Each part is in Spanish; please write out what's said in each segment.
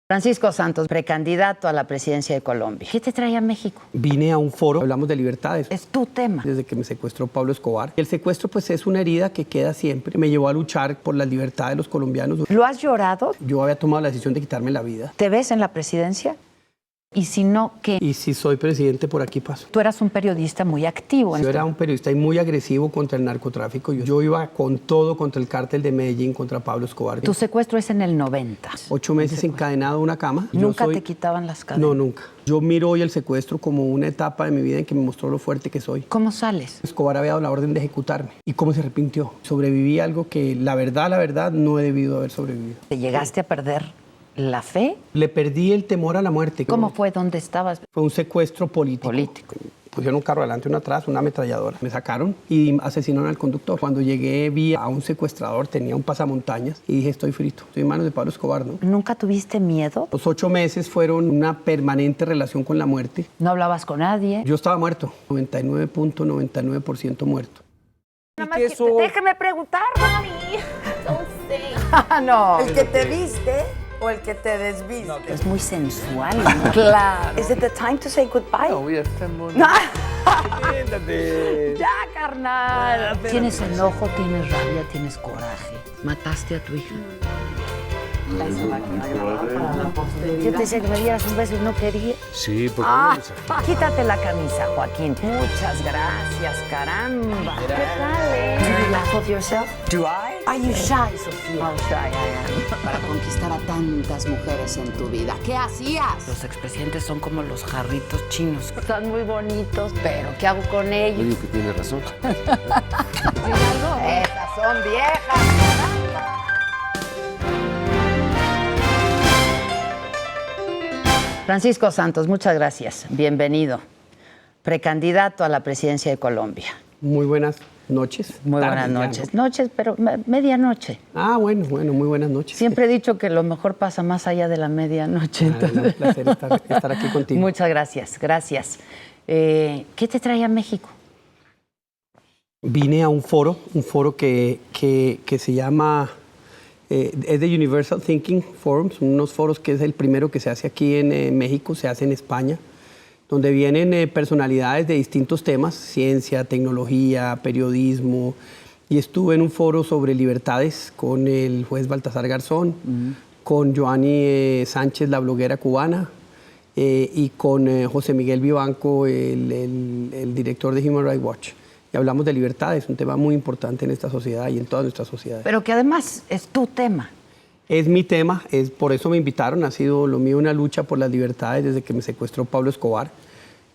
Francisco Santos, precandidato a la presidencia de Colombia. ¿Qué te trae a México? Vine a un foro, hablamos de libertades. Es tu tema. Desde que me secuestró Pablo Escobar. El secuestro pues es una herida que queda siempre. Me llevó a luchar por la libertad de los colombianos. ¿Lo has llorado? Yo había tomado la decisión de quitarme la vida. ¿Te ves en la presidencia? Y si no, ¿qué? Y si soy presidente, por aquí paso. Tú eras un periodista muy activo. Yo era un periodista y muy agresivo contra el narcotráfico. Yo iba con todo contra el cártel de Medellín, contra Pablo Escobar. Tu secuestro es en el 90. 8 meses encadenado a una cama. ¿Nunca te quitaban las cadenas? No, nunca. Yo miro hoy el secuestro como una etapa de mi vida en que me mostró lo fuerte que soy. ¿Cómo sales? Escobar había dado la orden de ejecutarme. ¿Y cómo se arrepintió? Sobreviví a algo que la verdad, no he debido haber sobrevivido. ¿Te llegaste a perder la fe? Le perdí el temor a la muerte. ¿Cómo fue? ¿Dónde estabas? Fue un secuestro político. Pusieron un carro adelante, uno atrás, una ametralladora. Me sacaron y asesinaron al conductor. Cuando llegué vi a un secuestrador, tenía un pasamontañas y dije, estoy frito. Estoy en manos de Pablo Escobar, ¿no? ¿Nunca tuviste miedo? Los 8 meses fueron una permanente relación con la muerte. ¿No hablabas con nadie? Yo estaba muerto, 99.99% muerto. Nada más déjame preguntar, mami. No. ¿El que te viste o el que te desviste? No, es muy sensual, ¿no? Claro. ¿Is it the time to say goodbye? No, we have 10 more. Ya, carnal. Tienes enojo, tienes rabia, tienes coraje. Mataste a tu hija. Yo te decía que me dieras un beso y no quería. Sí, porque Quítate la camisa, Joaquín. Muchas gracias, caramba. ¿Qué tal, Do you laugh at yourself? Do I? Are you shy, Sofía? How shy I am. Para conquistar a tantas mujeres en tu vida. ¿Qué hacías? Los expresidentes son como los jarritos chinos. Están muy bonitos, pero ¿qué hago con ellos? Oye, que tiene razón. Esas son viejas. Francisco Santos, muchas gracias. Bienvenido. Precandidato a la presidencia de Colombia. Muy buenas noches. Muy buenas noches. Noches, pero medianoche. Ah, bueno, muy buenas noches. Siempre he dicho que lo mejor pasa más allá de la medianoche. Un placer estar aquí contigo. Muchas gracias, gracias. ¿Qué te trae a México? Vine a un foro que se llama, es de Universal Thinking Forums, unos foros que es el primero que se hace aquí en México, se hace en España, donde vienen personalidades de distintos temas, ciencia, tecnología, periodismo, y estuve en un foro sobre libertades con el juez Baltasar Garzón, con Joanny Sánchez, la bloguera cubana, y con José Miguel Vivanco, el director de Human Rights Watch. Y hablamos de libertades, un tema muy importante en esta sociedad y en toda nuestra sociedad. Pero que además es tu tema. Es mi tema, por eso me invitaron, ha sido lo mío una lucha por las libertades desde que me secuestró Pablo Escobar,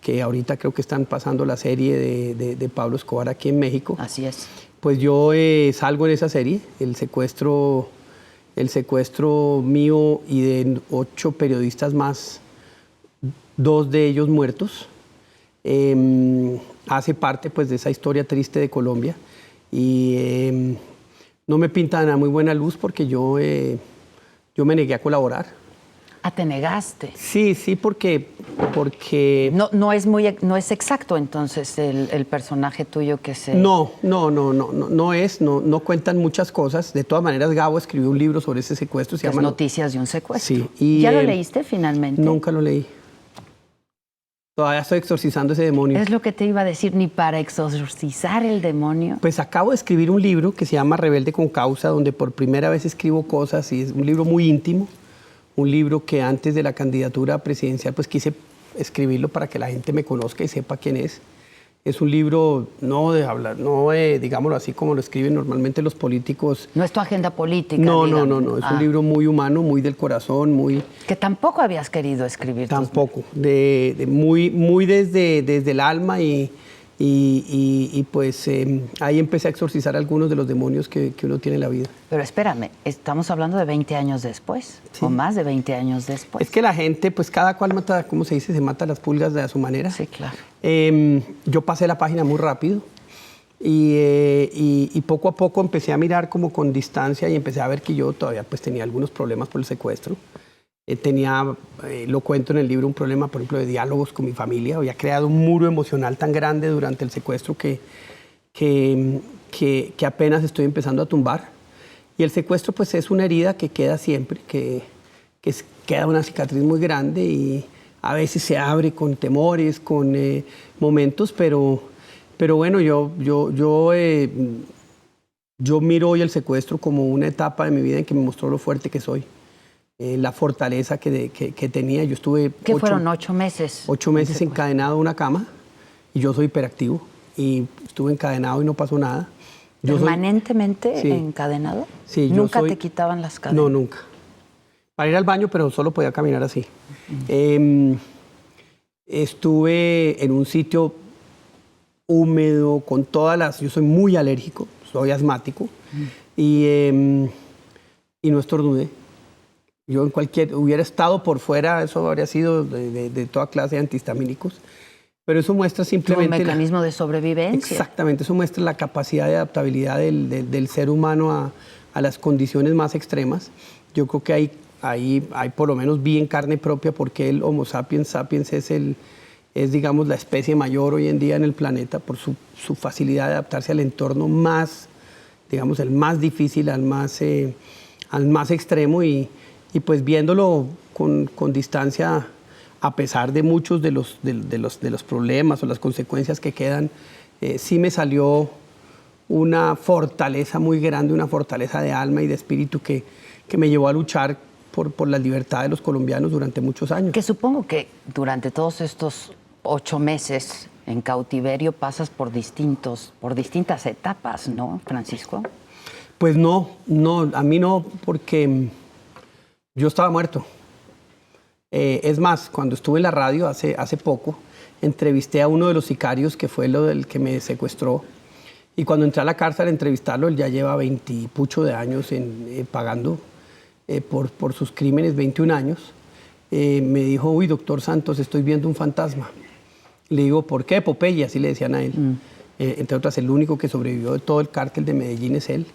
que ahorita creo que están pasando la serie de Pablo Escobar aquí en México. Así es. Pues yo salgo en esa serie, el secuestro mío y de 8 periodistas más, 2 de ellos muertos. Hace parte pues de esa historia triste de Colombia y no me pinta a muy buena luz porque yo me negué a colaborar. Ah, ¿te negaste? Sí, porque no es exacto entonces el personaje tuyo que se... No cuentan muchas cosas. De todas maneras, Gabo escribió un libro sobre ese secuestro. Se llama Noticias de un secuestro. Sí. Y, ¿ya lo leíste finalmente? Nunca lo leí. Todavía estoy exorcizando ese demonio. Es lo que te iba a decir, ni para exorcizar el demonio. Pues acabo de escribir un libro que se llama Rebelde con Causa, donde por primera vez escribo cosas y es un libro muy íntimo, un libro que antes de la candidatura presidencial pues quise escribirlo para que la gente me conozca y sepa quién es. Es un libro no de hablar, digámoslo así como lo escriben normalmente los políticos. No es tu agenda política. No. Es un libro muy humano, muy del corazón, muy... Que tampoco habías querido escribir. Tampoco, muy desde el alma y pues ahí empecé a exorcizar algunos de los demonios que uno tiene en la vida. Pero espérame, estamos hablando de 20 años después, sí. O más de 20 años después. Es que la gente, pues cada cual mata, ¿cómo se dice? Se mata las pulgas de a su manera. Sí, claro. Yo pasé la página muy rápido y poco a poco empecé a mirar como con distancia y empecé a ver que yo todavía pues tenía algunos problemas por el secuestro. Lo cuento en el libro, un problema, por ejemplo, de diálogos con mi familia. Había creado un muro emocional tan grande durante el secuestro que apenas estoy empezando a tumbar. Y el secuestro, pues, es una herida que queda siempre, que queda una cicatriz muy grande y a veces se abre con temores, con momentos, pero bueno, yo miro hoy el secuestro como una etapa de mi vida en que me mostró lo fuerte que soy, la fortaleza que tenía. Yo estuve... ¿Qué fueron 8 meses? 8 meses encadenado a una cama y yo soy hiperactivo y estuve encadenado y no pasó nada. ¿Permanentemente Sí. encadenado? Sí, yo ¿Nunca soy... te quitaban las cadenas? No, nunca. Para ir al baño, pero solo podía caminar así. Estuve en un sitio húmedo, con todas las... Yo soy muy alérgico, soy asmático, y no estornudé. Yo hubiera estado por fuera, eso habría sido de toda clase de antihistamínicos, pero eso muestra simplemente... Un mecanismo de sobrevivencia. Exactamente, eso muestra la capacidad de adaptabilidad del ser humano a las condiciones más extremas. Yo creo que ahí por lo menos vi en carne propia por qué el Homo sapiens sapiens es, digamos, la especie mayor hoy en día en el planeta, por su facilidad de adaptarse al entorno más, digamos, el más difícil, al más extremo, y pues viéndolo con distancia, a pesar de muchos de los problemas o las consecuencias que quedan, sí me salió una fortaleza muy grande, una fortaleza de alma y de espíritu que me llevó a luchar por la libertad de los colombianos durante muchos años. Que supongo que durante todos estos 8 meses en cautiverio pasas por distintas etapas, ¿no, Francisco? Pues no, a mí no, porque yo estaba muerto. Es más, cuando estuve en la radio hace poco, entrevisté a uno de los sicarios que fue el que me secuestró. Y cuando entré a la cárcel a entrevistarlo, él ya lleva 20 y pucho de años pagando por sus crímenes, 21 años. Me dijo, uy, doctor Santos, estoy viendo un fantasma. Le digo, ¿por qué? Popeye, así le decían a él. Entre otras, el único que sobrevivió de todo el cártel de Medellín es él.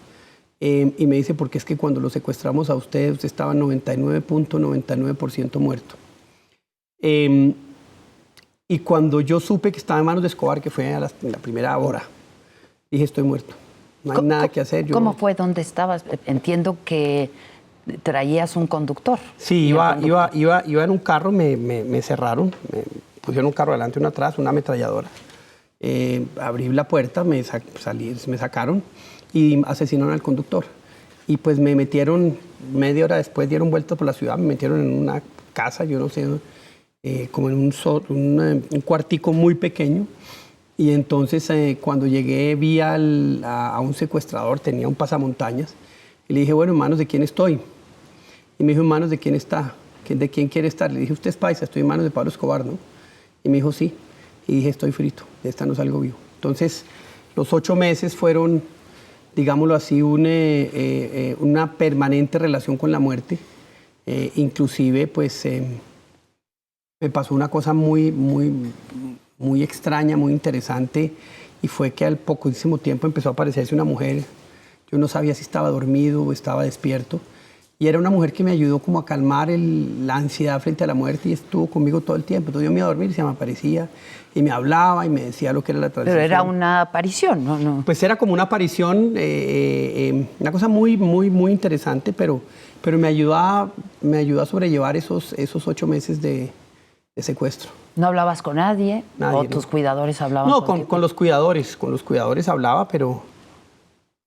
Y me dice, porque es que cuando lo secuestramos a usted estaba 99.99% muerto. Y cuando yo supe que estaba en manos de Escobar, que fue en la primera hora, dije, estoy muerto. No hay nada que hacer. ¿Cómo fue? ¿Dónde estabas? Entiendo que traías un conductor. Sí, iba en un carro, me cerraron, me pusieron un carro adelante, uno atrás, una ametralladora. Abrí la puerta, me sacaron y asesinaron al conductor. Y pues me metieron, media hora después dieron vueltas por la ciudad, me metieron en una casa, yo no sé, como en un cuartico muy pequeño. Y entonces cuando llegué vi a un secuestrador, tenía un pasamontañas, y le dije, bueno, ¿en manos de quién estoy? Y me dijo, ¿en manos de quién está? ¿De quién quiere estar? Le dije, usted es paisa, estoy en manos de Pablo Escobar, ¿no? Y me dijo, sí. Y dije, estoy frito, de esta no salgo vivo. Entonces, los 8 meses fueron, digámoslo así, una permanente relación con la muerte. Inclusive, pues, me pasó una cosa muy extraña, muy interesante, y fue que al poquísimo tiempo empezó a aparecerse una mujer. Yo no sabía si estaba dormido o estaba despierto. Y era una mujer que me ayudó como a calmar la ansiedad frente a la muerte, y estuvo conmigo todo el tiempo. Entonces yo me iba a dormir y se me aparecía y me hablaba y me decía lo que era la transición. Pero era una aparición, ¿no? Pues era como una aparición, una cosa muy interesante, pero me ayudó a sobrellevar esos 8 meses de secuestro. ¿No hablabas con nadie? Nadie, ¿O tus cuidadores hablaban? No, con los cuidadores. Con los cuidadores hablaba, pero...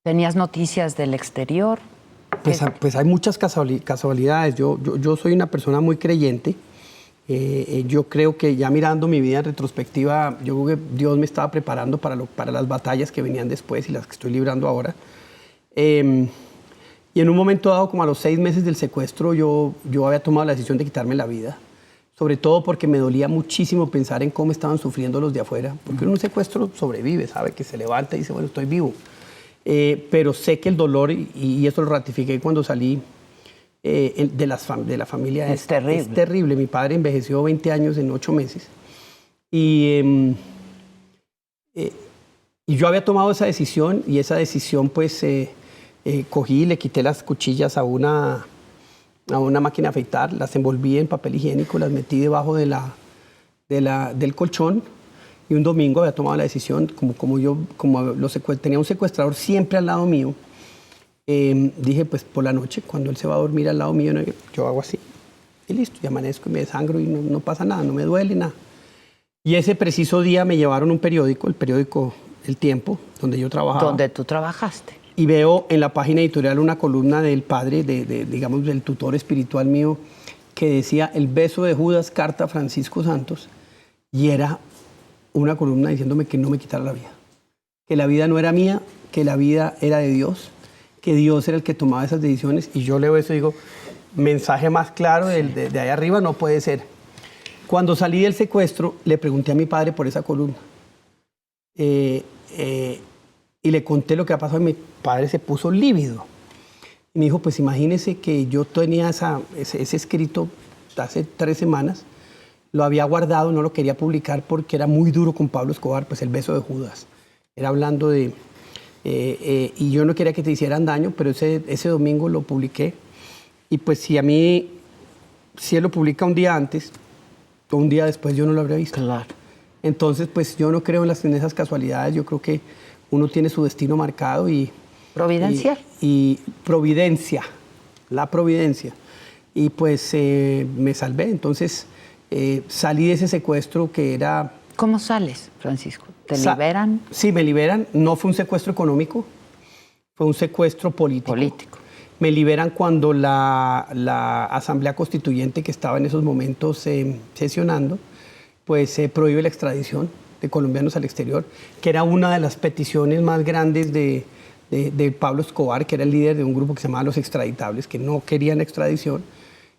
¿Tenías noticias del exterior? Pues hay muchas casualidades. Yo soy una persona muy creyente. Yo creo que ya mirando mi vida en retrospectiva, yo creo que Dios me estaba preparando para las batallas que venían después y las que estoy librando ahora. Y en un momento dado, como a los 6 meses del secuestro, yo había tomado la decisión de quitarme la vida. Sobre todo porque me dolía muchísimo pensar en cómo estaban sufriendo los de afuera. Porque en un secuestro sobrevive, sabe que se levanta y dice, bueno, estoy vivo. Pero sé que el dolor, y eso lo ratifiqué cuando salí de la familia, es terrible. Es terrible. Mi padre envejeció 20 años en 8 meses. Y yo había tomado esa decisión, y esa decisión pues cogí y le quité las cuchillas a una máquina de afeitar, las envolví en papel higiénico, las metí debajo del colchón. Y un domingo había tomado la decisión, tenía un secuestrador siempre al lado mío, dije, pues por la noche, cuando él se va a dormir al lado mío, yo hago así, Y listo, y amanezco y me desangro y no pasa nada, no me duele nada. Y ese preciso día me llevaron un periódico, el periódico El Tiempo, donde yo trabajaba. Donde tú trabajaste. Y veo en la página editorial una columna del padre, digamos, del tutor espiritual mío, que decía El beso de Judas, carta a Francisco Santos, y era una columna diciéndome que no me quitara la vida, que la vida no era mía, que la vida era de Dios, que Dios era el que tomaba esas decisiones, y yo leo eso y digo, mensaje más claro de ahí arriba no puede ser. Cuando salí del secuestro, le pregunté a mi padre por esa columna, y le conté lo que ha pasado y mi padre se puso lívido. Y me dijo, pues imagínese que yo tenía ese escrito hace 3 semanas, lo había guardado, no lo quería publicar porque era muy duro con Pablo Escobar, pues el beso de Judas. Era hablando de... y yo no quería que te hicieran daño, pero ese domingo lo publiqué. Y pues si él lo publica un día antes o un día después, yo no lo habría visto. Claro. Entonces, pues yo no creo en esas casualidades, yo creo que uno tiene su destino marcado y... Providencial. Y providencia, la providencia. Y pues me salvé, entonces salí de ese secuestro que era... ¿Cómo sales, Francisco? ¿Te liberan? Sí, me liberan. No fue un secuestro económico, fue un secuestro político. Me liberan cuando la Asamblea Constituyente, que estaba en esos momentos sesionando, pues prohíbe la extradición de colombianos al exterior, que era una de las peticiones más grandes de Pablo Escobar, que era el líder de un grupo que se llamaba Los Extraditables, que no querían extradición.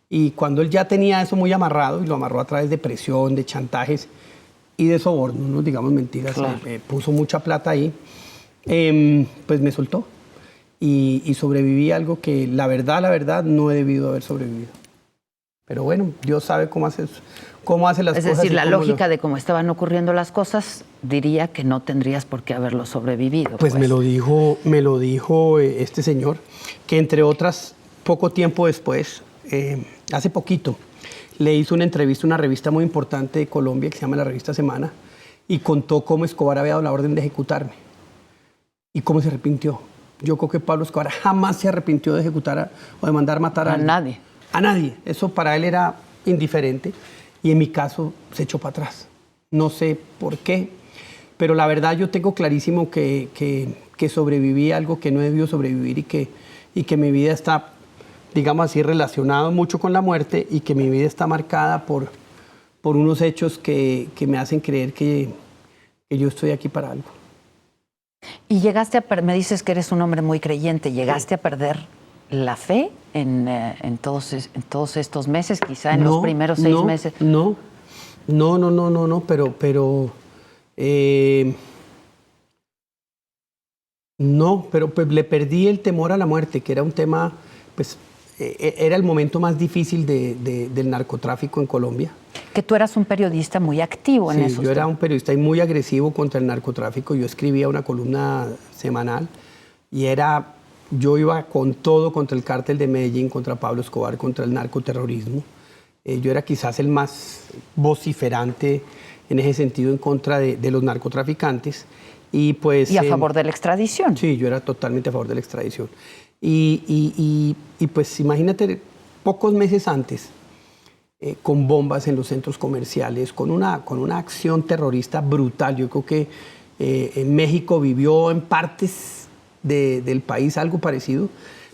Y cuando él ya tenía eso muy amarrado, y lo amarró a través de presión, de chantajes y de sobornos, no digamos mentiras, claro. Puso mucha plata ahí, pues me soltó. Y sobreviví a algo que la verdad, no he debido haber sobrevivido. Pero bueno, Dios sabe cómo hace las cosas. Es decir, la lógica de cómo estaban ocurriendo las cosas diría que no tendrías por qué haberlo sobrevivido. Pues me lo dijo este señor, que entre otras, poco tiempo después, hace poquito, le hizo una entrevista a una revista muy importante de Colombia que se llama la revista Semana, y contó cómo Escobar había dado la orden de ejecutarme y cómo se arrepintió. Yo creo que Pablo Escobar jamás se arrepintió de ejecutar o de mandar matar a nadie. A nadie. Eso para él era indiferente. Y en mi caso se echó para atrás. No sé por qué, pero la verdad yo tengo clarísimo que sobreviví a algo que no he debido sobrevivir y que mi vida está, digamos así, relacionada mucho con la muerte y que mi vida está marcada por unos hechos que me hacen creer que yo estoy aquí para algo. Y me dices que eres un hombre muy creyente, ¿llegaste a perder la fe en todos estos meses, quizá en los primeros 6 meses? No, pero pues le perdí el temor a la muerte, que era un tema, pues era el momento más difícil del narcotráfico en Colombia. Que tú eras un periodista muy activo en eso. Sí, yo era un periodista muy agresivo contra el narcotráfico. Yo escribía una columna semanal y yo iba con todo contra el cártel de Medellín, contra Pablo Escobar, contra el narcoterrorismo. Yo era quizás el más vociferante en ese sentido en contra de los narcotraficantes. Y a favor de la extradición. Sí, yo era totalmente a favor de la extradición. Y pues imagínate, pocos meses antes, con bombas en los centros comerciales, con una acción terrorista brutal. Yo creo que en México vivió en partes del país algo parecido,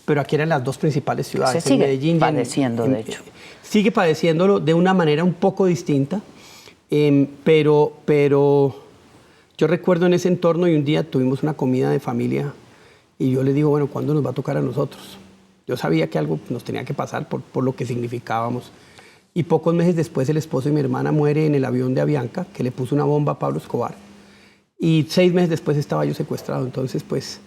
pero aquí eran las 2 principales ciudades. Se sigue Medellín padeciendo, de hecho. Sigue padeciéndolo de una manera un poco distinta, pero yo recuerdo en ese entorno y un día tuvimos una comida de familia y yo le digo, bueno, ¿cuándo nos va a tocar a nosotros? Yo sabía que algo nos tenía que pasar por lo que significábamos. Y pocos meses después el esposo de mi hermana muere en el avión de Avianca, que le puso una bomba a Pablo Escobar. Y 6 meses después estaba yo secuestrado. Entonces, pues,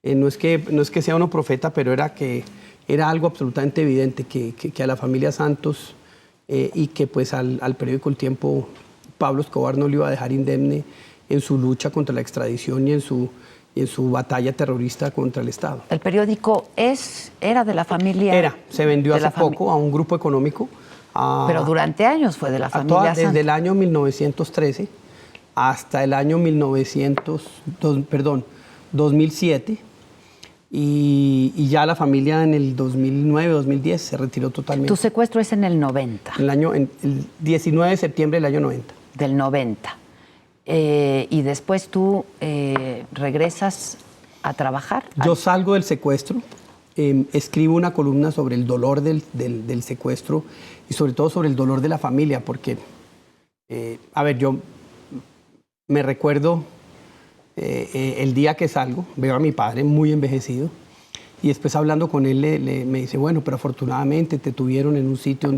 no es que sea uno profeta, pero era algo absolutamente evidente que a la familia Santos y que pues al periódico El Tiempo, Pablo Escobar no le iba a dejar indemne en su lucha contra la extradición y en su batalla terrorista contra el Estado. ¿El periódico era de la familia? Se vendió hace poco a un grupo económico. Pero durante años fue de la familia Santos. Desde el año 1913 hasta el año 2007, y ya la familia en el 2009, 2010 se retiró totalmente. Tu secuestro es en el 90. En el 19 de septiembre del año 90. Del 90. Y después tú regresas a trabajar. Yo salgo del secuestro, escribo una columna sobre el dolor del secuestro y sobre todo sobre el dolor de la familia, porque, yo me recuerdo el día que salgo, veo a mi padre muy envejecido y después hablando con él me dice, bueno, pero afortunadamente te tuvieron en un sitio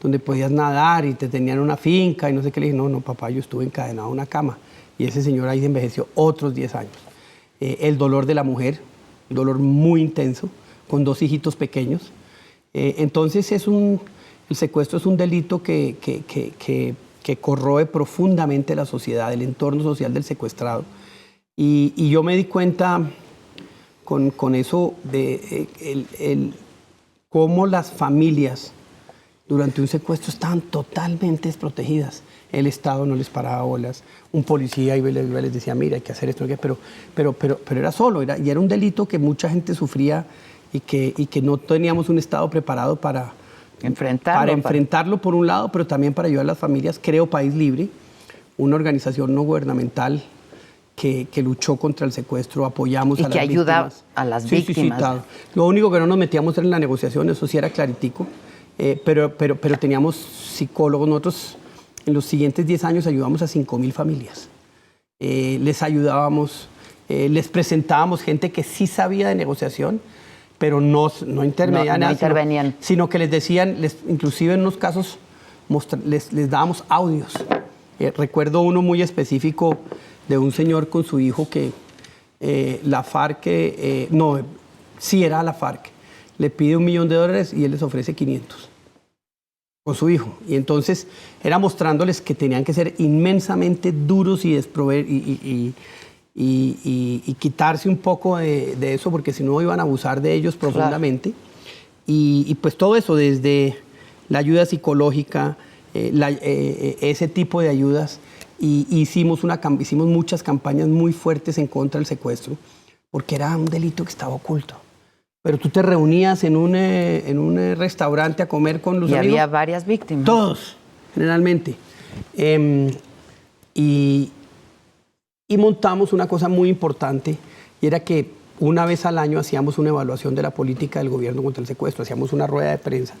donde podías nadar y te tenían una finca y no sé qué. Le dije, no, papá, yo estuve encadenado a una cama y ese señor ahí envejeció otros 10 años. El dolor de la mujer, un dolor muy intenso, con 2 hijitos pequeños. Entonces el secuestro es un delito que corroe profundamente la sociedad, el entorno social del secuestrado. Y yo me di cuenta con eso de cómo las familias durante un secuestro estaban totalmente desprotegidas. El Estado no les paraba bolas, un policía iba y les decía, mira, hay que hacer esto, pero era solo, y era un delito que mucha gente sufría y que no teníamos un Estado preparado para enfrentarlo por un lado, pero también para ayudar a las familias. Creo País Libre, una organización no gubernamental que luchó contra el secuestro, apoyamos a las víctimas. Y que ayuda a las víctimas. Sí. Lo único que no nos metíamos era en la negociación, eso sí era claritico, pero teníamos psicólogos. Nosotros en los siguientes 10 años ayudamos a 5,000 familias. Les ayudábamos, les presentábamos gente que sí sabía de negociación, pero no intervenían, sino que les decían, inclusive en unos casos les dábamos audios. Recuerdo uno muy específico de un señor con su hijo que la FARC, era la FARC, le pide $1 millón y él les ofrece 500 con su hijo. Y entonces era mostrándoles que tenían que ser inmensamente duros y quitarse un poco de eso, porque si no iban a abusar de ellos profundamente. Claro. Y pues todo eso, desde la ayuda psicológica, ese tipo de ayudas. Y hicimos muchas campañas muy fuertes en contra del secuestro, porque era un delito que estaba oculto. Pero tú te reunías en un restaurante a comer con los amigos. Y había varias víctimas. Todos, generalmente. Y montamos una cosa muy importante, y era que una vez al año hacíamos una evaluación de la política del gobierno contra el secuestro, hacíamos una rueda de prensa.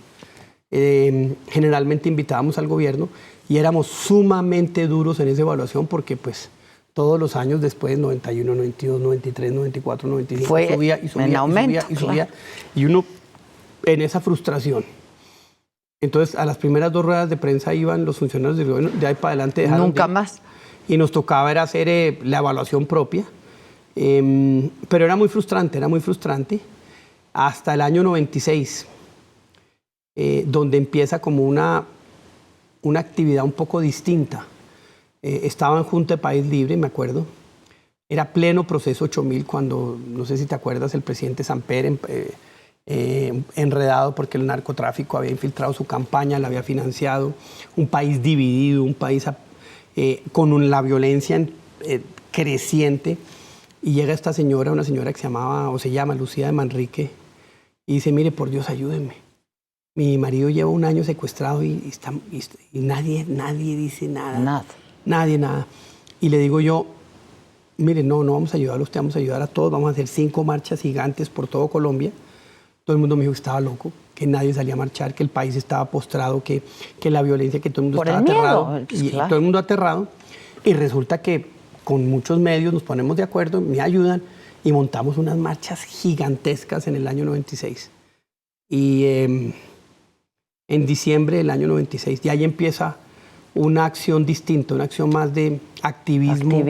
Generalmente invitábamos al gobierno y éramos sumamente duros en esa evaluación porque pues todos los años después, 91, 92, 93, 94, 95, subía en aumento, y uno en esa frustración. Entonces a las primeras 2 ruedas de prensa iban los funcionarios del gobierno, de ahí para adelante dejaron nunca más. Y nos tocaba era hacer la evaluación propia, pero era muy frustrante hasta el año 96. Donde empieza como una actividad un poco distinta. Estaba en Junta de País Libre, me acuerdo. Era pleno proceso 8000 cuando, no sé si te acuerdas, el presidente Samper enredado porque el narcotráfico había infiltrado su campaña, la había financiado. Un país dividido, un país con la violencia creciente. Y llega esta señora, una señora que se llama Lucía de Manrique, y dice, mire, por Dios, ayúdenme. Mi marido lleva 1 año secuestrado y nadie dice nada. Nada. Y le digo yo, mire, no vamos a ayudarlo a usted, vamos a ayudar a todos, vamos a hacer 5 marchas gigantes por todo Colombia. Todo el mundo me dijo que estaba loco, que nadie salía a marchar, que el país estaba postrado, que la violencia, que todo el mundo estaba aterrado. Y todo el mundo aterrado. Y resulta que con muchos medios nos ponemos de acuerdo, me ayudan y montamos unas marchas gigantescas en el año 96. Y en diciembre del año 96. Y ahí empieza una acción distinta, una acción más de activismo.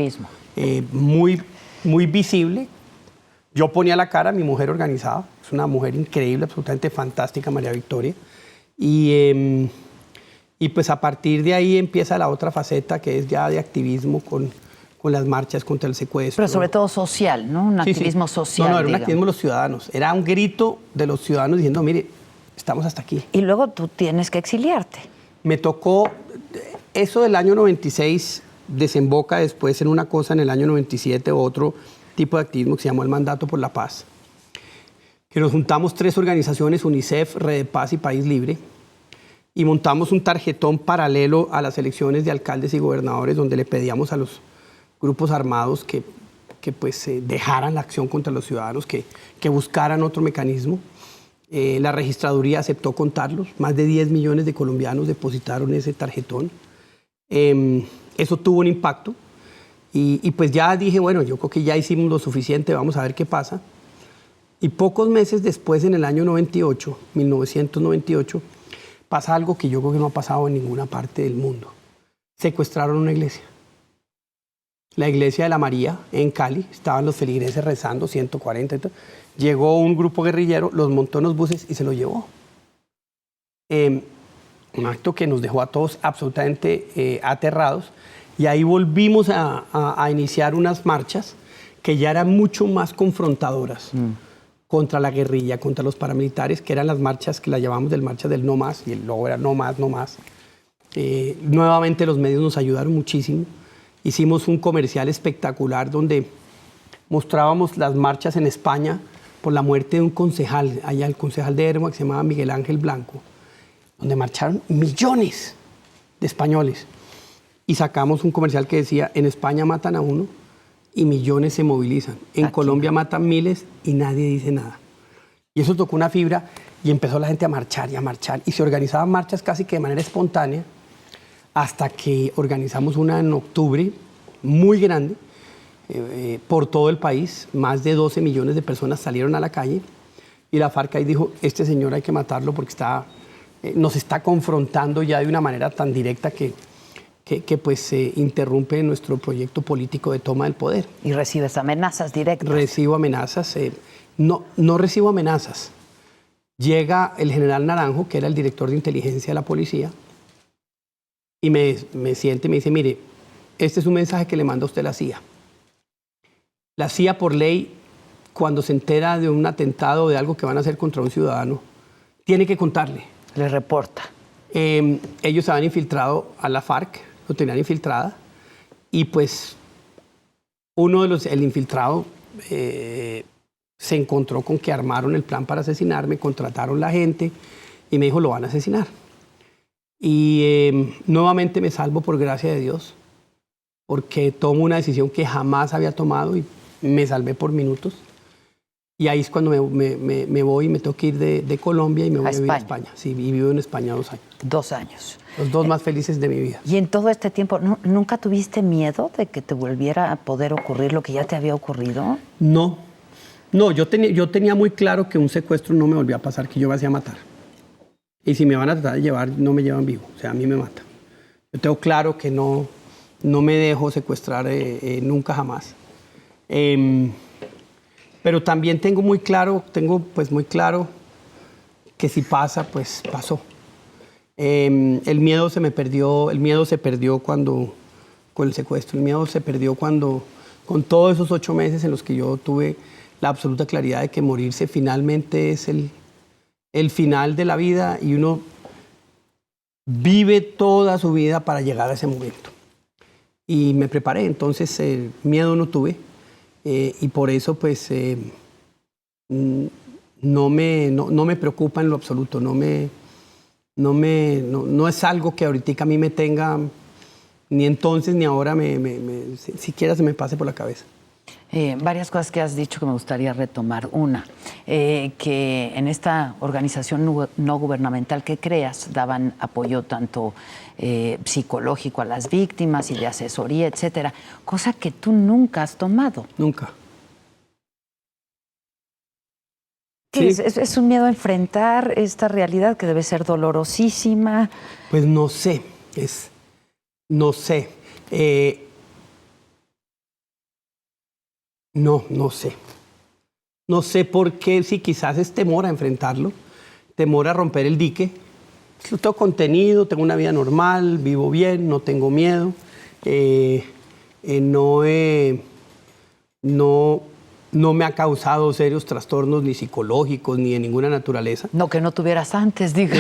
Muy, muy visible. Yo ponía la cara, mi mujer organizaba. Es una mujer increíble, absolutamente fantástica, María Victoria. Y pues a partir de ahí empieza la otra faceta, que es ya de activismo con las marchas contra el secuestro. Pero sobre todo social, ¿no? Un activismo social. No, era un activismo de los ciudadanos. Era un grito de los ciudadanos diciendo, mire, estamos hasta aquí. Y luego tú tienes que exiliarte. Me tocó, eso del año 96 desemboca después en una cosa en el año 97, otro tipo de activismo que se llamó el Mandato por la Paz. que nos juntamos 3 organizaciones, UNICEF, Red de Paz y País Libre, y montamos un tarjetón paralelo a las elecciones de alcaldes y gobernadores, donde le pedíamos a los grupos armados que pues, dejaran la acción contra los ciudadanos, que buscaran otro mecanismo. La registraduría aceptó contarlos, más de 10 millones de colombianos depositaron ese tarjetón. Eso tuvo un impacto y pues ya dije, bueno, yo creo que ya hicimos lo suficiente, vamos a ver qué pasa. Y pocos meses después, en el año 1998, pasa algo que yo creo que no ha pasado en ninguna parte del mundo. Secuestraron una iglesia. La iglesia de la María en Cali, estaban los feligreses rezando, 140. Llegó un grupo guerrillero, los montó en los buses y se lo llevó. Un acto que nos dejó a todos absolutamente aterrados. Y ahí volvimos a iniciar unas marchas que ya eran mucho más confrontadoras contra la guerrilla, contra los paramilitares, que eran las marchas que las llamamos del marcha del no más, y el logo era no más, no más. Nuevamente los medios nos ayudaron muchísimo. Hicimos un comercial espectacular donde mostrábamos las marchas en España por la muerte de un concejal, allá el concejal de Erma, que se llamaba Miguel Ángel Blanco, donde marcharon millones de españoles. Y sacamos un comercial que decía, en España matan a uno y millones se movilizan. En Colombia matan miles y nadie dice nada. Y eso tocó una fibra y empezó la gente a marchar y a marchar. Y se organizaban marchas casi que de manera espontánea, hasta que organizamos una en octubre muy grande por todo el país. Más de 12 millones de personas salieron a la calle y la FARC ahí dijo, este señor hay que matarlo porque nos está confrontando ya de una manera tan directa que pues interrumpe nuestro proyecto político de toma del poder. ¿Y recibes amenazas directas? Recibo amenazas. No recibo amenazas. Llega el general Naranjo, que era el director de inteligencia de la policía, y me siente y me dice, mire, este es un mensaje que le manda a usted la CIA. La CIA, por ley, cuando se entera de un atentado o de algo que van a hacer contra un ciudadano, tiene que contarle. Le reporta. Ellos habían infiltrado a la FARC, lo tenían infiltrada, y pues el infiltrado se encontró con que armaron el plan para asesinarme, contrataron la gente y me dijo, lo van a asesinar. Y nuevamente me salvo por gracia de Dios, porque tomo una decisión que jamás había tomado y me salvé por minutos. Y ahí es cuando me voy, me tengo que ir de Colombia y me voy a vivir a España. Sí, y vivo en España 2 años. 2 años. Los 2 más felices de mi vida. Y en todo este tiempo, ¿nunca tuviste miedo de que te volviera a poder ocurrir lo que ya te había ocurrido? No, yo tenía muy claro que un secuestro no me volvía a pasar, que yo me hacía matar. Y si me van a tratar de llevar, no me llevan vivo, o sea, a mí me matan. Yo tengo claro que no me dejo secuestrar nunca jamás. Pero también tengo muy claro que si pasa, pues pasó. El miedo se perdió con el secuestro, el miedo se perdió con todos esos 8 meses en los que yo tuve la absoluta claridad de que morirse finalmente es el final de la vida y uno vive toda su vida para llegar a ese momento. Y me preparé, entonces miedo no tuve y por eso pues no me preocupa en lo absoluto, no es algo que ahorita a mí me tenga, ni entonces ni ahora siquiera se me pase por la cabeza. Varias cosas que has dicho que me gustaría retomar. Una, que en esta organización no gubernamental que creas daban apoyo tanto psicológico a las víctimas y de asesoría, etcétera, cosa que tú nunca has tomado. Nunca. Sí. ¿Es un miedo a enfrentar esta realidad que debe ser dolorosísima? Pues no sé, no sé. No sé. No sé por qué, si quizás es temor a enfrentarlo, temor a romper el dique. Yo tengo contenido, tengo una vida normal, vivo bien, no tengo miedo. No me ha causado serios trastornos ni psicológicos ni de ninguna naturaleza. No, que no tuvieras antes, digo.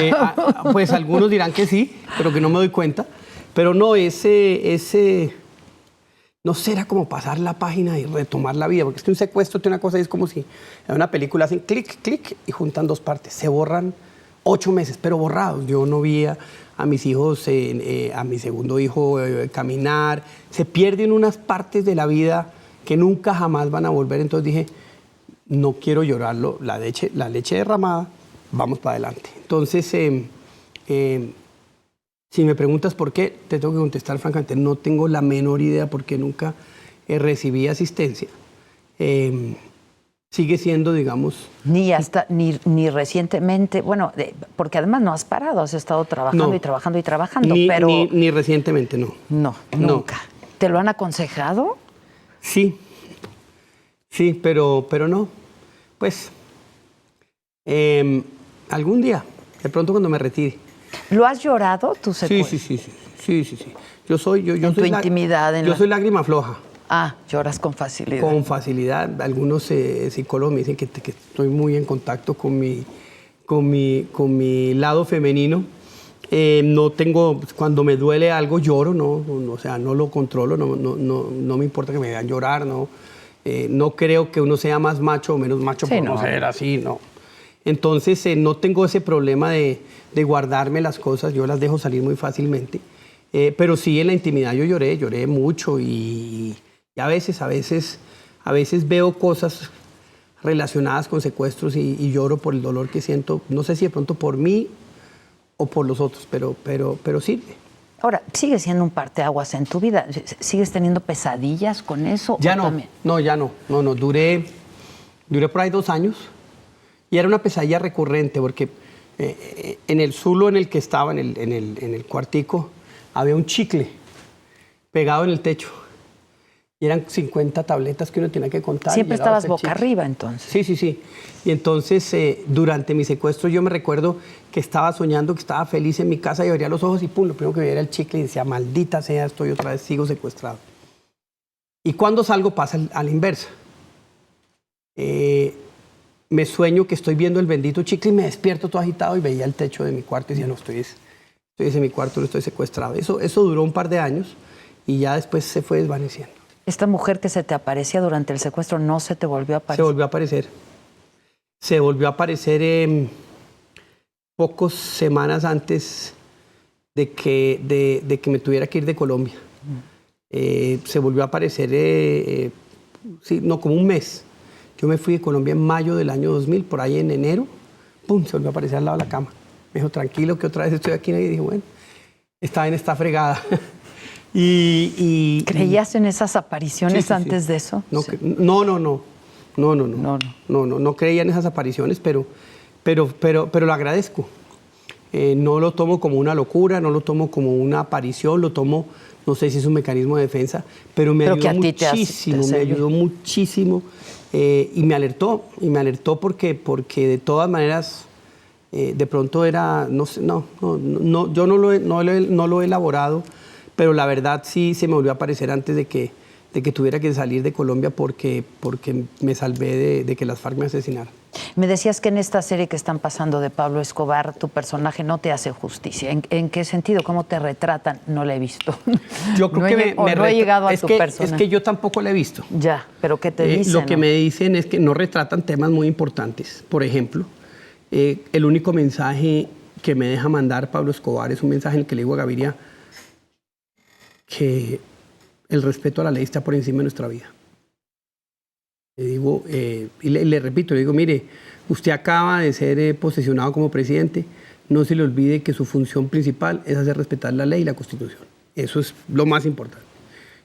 Pues algunos dirán que sí, pero que no me doy cuenta. Pero no, ese no sé, era como pasar la página y retomar la vida, porque es que un secuestro tiene una cosa, es como si en una película hacen clic, clic y juntan dos partes, se borran 8 meses, pero borrados. Yo no vi a mis hijos, a mi segundo hijo caminar, se pierden unas partes de la vida que nunca jamás van a volver, entonces dije, no quiero llorarlo, la leche derramada, vamos para adelante. Entonces, si me preguntas por qué, te tengo que contestar francamente, no tengo la menor idea porque nunca recibí asistencia. Sigue siendo, digamos... Ni recientemente, bueno, porque además no has parado, has estado trabajando No. y trabajando y trabajando, pero... Ni recientemente, no. No, nunca. ¿Te lo han aconsejado? Sí, pero no. Pues, algún día, de pronto cuando me retire. ¿Lo has llorado, tu secuestro? Sí. Yo soy En tu intimidad. Yo soy lágrima floja. Ah, lloras con facilidad. Con facilidad. Algunos psicólogos me dicen que estoy muy en contacto con mi lado femenino. No tengo, cuando me duele algo lloro, o sea, no lo controlo, no me importa que me vean llorar, no creo que uno sea más macho o menos macho por no ser así, no. Entonces no tengo ese problema de guardarme las cosas, yo las dejo salir muy fácilmente, pero sí en la intimidad yo lloré mucho y a veces veo cosas relacionadas con secuestros y lloro por el dolor que siento, no sé si de pronto por mí o por los otros, pero sirve. Ahora, ¿sigue siendo un parteaguas en tu vida? ¿Sigues teniendo pesadillas con eso? Ya no, duré por ahí 2 años y era una pesadilla recurrente porque en el zulo en el que estaba, en el cuartico, había un chicle pegado en el techo y eran 50 tabletas que uno tenía que contar. Siempre estabas boca arriba, entonces. Sí. Y entonces, durante mi secuestro, yo me recuerdo que estaba soñando, que estaba feliz en mi casa y abría los ojos y pum, lo primero que veía era el chicle y decía, maldita sea, estoy otra vez, sigo secuestrado. Y cuando salgo pasa a la inversa. Me sueño que estoy viendo el bendito chicle y me despierto todo agitado y veía el techo de mi cuarto y decía, no, estoy en mi cuarto, no estoy secuestrado. Eso duró un par de años y ya después se fue desvaneciendo. ¿Esta mujer que se te aparecía durante el secuestro no se te volvió a aparecer? Se volvió a aparecer pocas semanas antes de que me tuviera que ir de Colombia. Se volvió a aparecer, como un mes. Yo me fui de Colombia en mayo del año 2000, por ahí en enero, ¡pum!, se volvió a aparecer al lado de la cama. Me dijo, tranquilo, que otra vez estoy aquí. Y dije, bueno, esta vaina está fregada. ¿Creías en esas apariciones antes de eso? No creía en esas apariciones, pero lo agradezco. No lo tomo como una locura, no lo tomo como una aparición, lo tomo, no sé si es un mecanismo de defensa, pero me ayudó muchísimo y me alertó porque de todas maneras de pronto era, yo no lo he elaborado, pero la verdad sí se me volvió a aparecer antes de que tuviera que salir de Colombia porque me salvé de que las FARC me asesinaran. Me decías que en esta serie que están pasando de Pablo Escobar, tu personaje no te hace justicia. ¿En qué sentido? ¿Cómo te retratan? No la he visto. Yo creo no he llegado a tu personaje. Es que yo tampoco la he visto. Ya, pero ¿qué te dicen? Lo que me dicen es que no retratan temas muy importantes. Por ejemplo, el único mensaje que me deja mandar Pablo Escobar es un mensaje en el que le digo a Gaviria que el respeto a la ley está por encima de nuestra vida. Le digo, y le repito, le digo, mire, usted acaba de ser posesionado como presidente, no se le olvide que su función principal es hacer respetar la ley y la Constitución. Eso es lo más importante.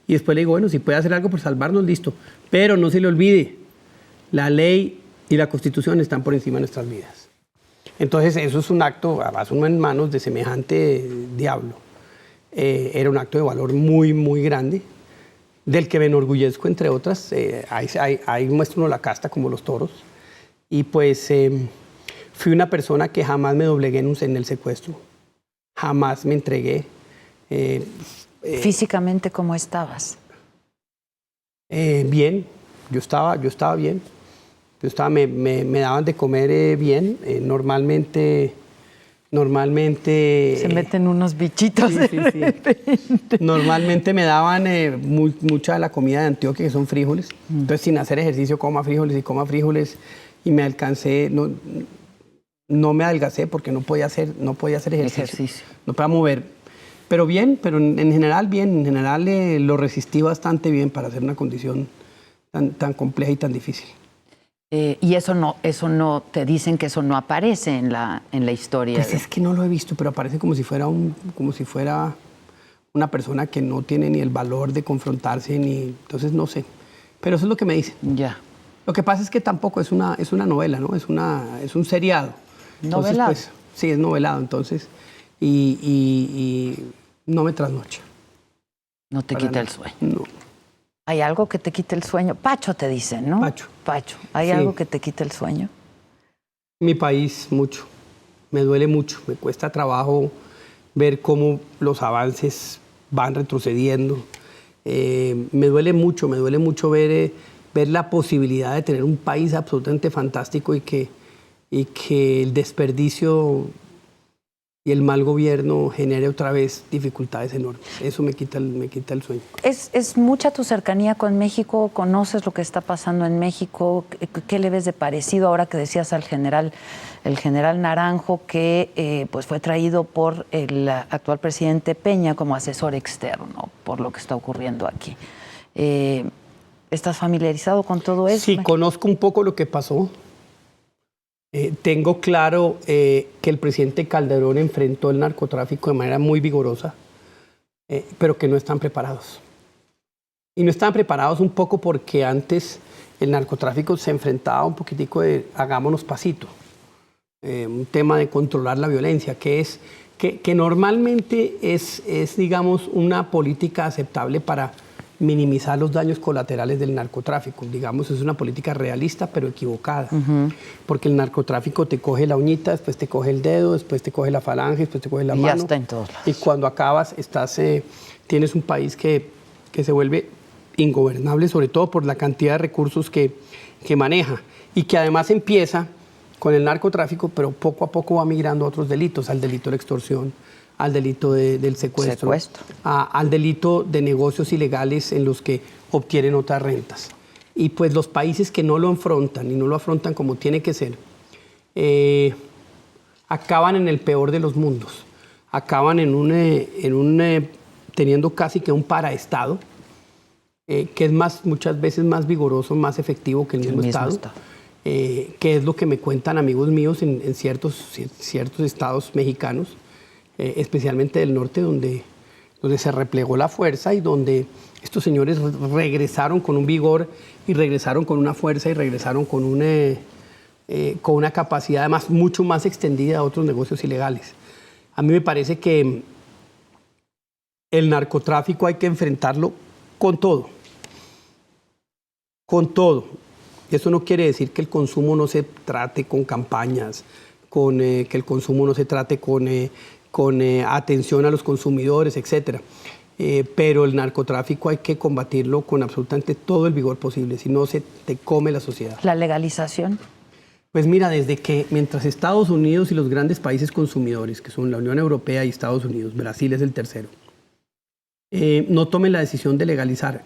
Y después le digo, bueno, si puede hacer algo por salvarnos, listo, pero no se le olvide, la ley y la Constitución están por encima de nuestras vidas. Entonces, eso es un acto, además uno en manos de semejante diablo. Era un acto de valor muy, muy grande, del que me enorgullezco, entre otras. Ahí muestra uno la casta como los toros. Y pues fui una persona que jamás me doblegué en el secuestro. Jamás me entregué. ¿Físicamente cómo estabas? Bien, yo estaba bien. Me daban de comer bien. Normalmente Normalmente... Se meten unos bichitos. Sí, sí, sí. Normalmente me daban mucha de la comida de Antioquia, que son frijoles. Entonces, sin hacer ejercicio, coma frijoles. Y me alcancé, no me adelgacé porque no podía hacer ejercicio. No podía mover. Pero bien, pero en general bien. En general lo resistí bastante bien para hacer una condición tan compleja y tan difícil. Y eso no, te dicen que eso no aparece en la historia. Pues es que no lo he visto, pero aparece como si fuera una persona que no tiene ni el valor de confrontarse, entonces no sé. Pero eso es lo que me dicen. Ya. Lo que pasa es que tampoco es una novela, ¿no? Es un seriado. Entonces, ¿Novelado? pues, sí, es novelado, entonces. Y no me trasnocha. No te quita el sueño. No. ¿Hay algo que te quite el sueño? Pacho te dicen, ¿no? Pacho. ¿Hay Sí. algo que te quite el sueño? Mi país, mucho. Me duele mucho. Me cuesta trabajo ver cómo los avances van retrocediendo. Me duele mucho ver la posibilidad de tener un país absolutamente fantástico y que el desperdicio y el mal gobierno genere otra vez dificultades enormes. Eso me quita el sueño. ¿Es mucha tu cercanía con México? ¿Conoces lo que está pasando en México? ¿Qué le ves de parecido ahora que decías al el general Naranjo, que pues fue traído por el actual presidente Peña como asesor externo por lo que está ocurriendo aquí? ¿Estás familiarizado con todo eso? Sí, conozco un poco lo que pasó. Tengo claro que el presidente Calderón enfrentó el narcotráfico de manera muy vigorosa, pero que no están preparados. Y no están preparados un poco porque antes el narcotráfico se enfrentaba un poquitico de hagámonos pasito. Un tema de controlar la violencia, que normalmente es, digamos, una política aceptable para minimizar los daños colaterales del narcotráfico. Digamos, es una política realista, pero equivocada. Porque el narcotráfico te coge la uñita, después te coge el dedo, después te coge la falange, después te coge la mano. Ya está en todos lados. Y cuando acabas, tienes un país que se vuelve ingobernable, sobre todo por la cantidad de recursos que maneja. Y que además empieza con el narcotráfico, pero poco a poco va migrando a otros delitos, al delito de la extorsión, al delito del secuestro. Al delito de negocios ilegales en los que obtienen otras rentas. Y pues los países que no lo afrontan y no lo afrontan como tiene que ser, acaban en el peor de los mundos. Acaban teniendo casi que un paraestado, que es muchas veces más vigoroso, más efectivo que el mismo Estado. Que es lo que me cuentan amigos míos en ciertos estados mexicanos, especialmente del norte, donde se replegó la fuerza y donde estos señores regresaron con un vigor y regresaron con una fuerza y regresaron con una capacidad además mucho más extendida a otros negocios ilegales. A mí me parece que el narcotráfico hay que enfrentarlo con todo. Con todo. Eso no quiere decir que el consumo no se trate con campañas, que el consumo no se trate con atención a los consumidores, etc. Pero el narcotráfico hay que combatirlo con absolutamente todo el vigor posible, si no se te come la sociedad. ¿La legalización? Pues mira, mientras Estados Unidos y los grandes países consumidores, que son la Unión Europea y Estados Unidos, Brasil es el tercero, no tomen la decisión de legalizar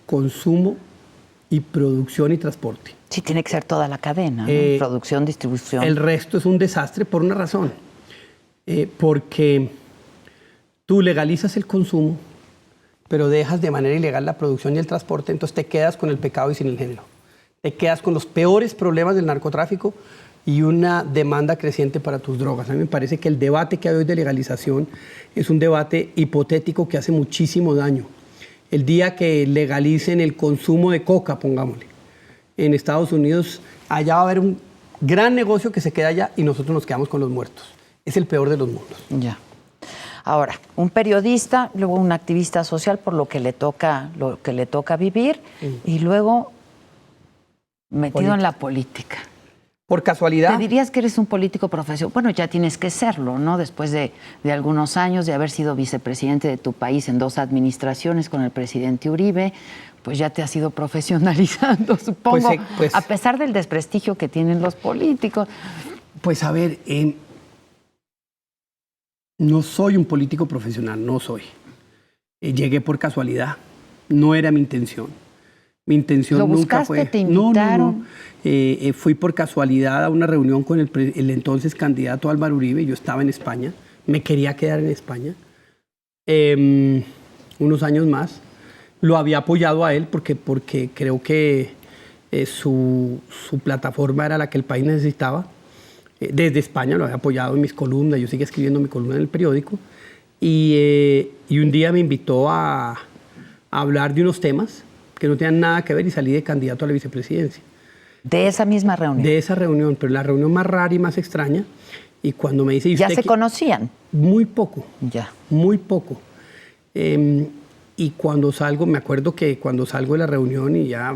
consumo y producción y transporte. Sí, tiene que ser toda la cadena, ¿no? Producción, distribución. El resto es un desastre por una razón. Porque tú legalizas el consumo, pero dejas de manera ilegal la producción y el transporte, entonces te quedas con el pecado y sin el género. Te quedas con los peores problemas del narcotráfico y una demanda creciente para tus drogas. A mí me parece que el debate que hay hoy de legalización es un debate hipotético que hace muchísimo daño. El día que legalicen el consumo de coca, pongámosle, en Estados Unidos, allá va a haber un gran negocio que se queda allá y nosotros nos quedamos con los muertos. Es el peor de los mundos. Ya. Ahora, un periodista, luego un activista social por lo que le toca vivir y luego metido en la política. Por casualidad. ¿Te dirías que eres un político profesional? Bueno, ya tienes que serlo, ¿no? Después de algunos años de haber sido vicepresidente de tu país en 2 administraciones con el presidente Uribe, pues ya te has ido profesionalizando, supongo, pues, a pesar del desprestigio que tienen los políticos. Pues a ver, No soy un político profesional, no soy. Llegué por casualidad, no era mi intención. Mi intención ¿Lo nunca buscaste, fue... te invitaron? No. Fui por casualidad a una reunión con el entonces candidato Álvaro Uribe. Yo estaba en España, me quería quedar en España unos años más. Lo había apoyado a él porque creo que su plataforma era la que el país necesitaba. Desde España lo había apoyado en mis columnas, yo seguía escribiendo mi columna en el periódico. Y un día me invitó a hablar de unos temas que no tenían nada que ver y salí de candidato a la vicepresidencia. De esa misma reunión. De esa reunión, pero la reunión más rara y más extraña. Y cuando me dice... ¿Y ¿Ya usted se conocían? Muy poco. Ya. Muy poco. Y cuando salgo, me acuerdo que cuando salgo de la reunión y ya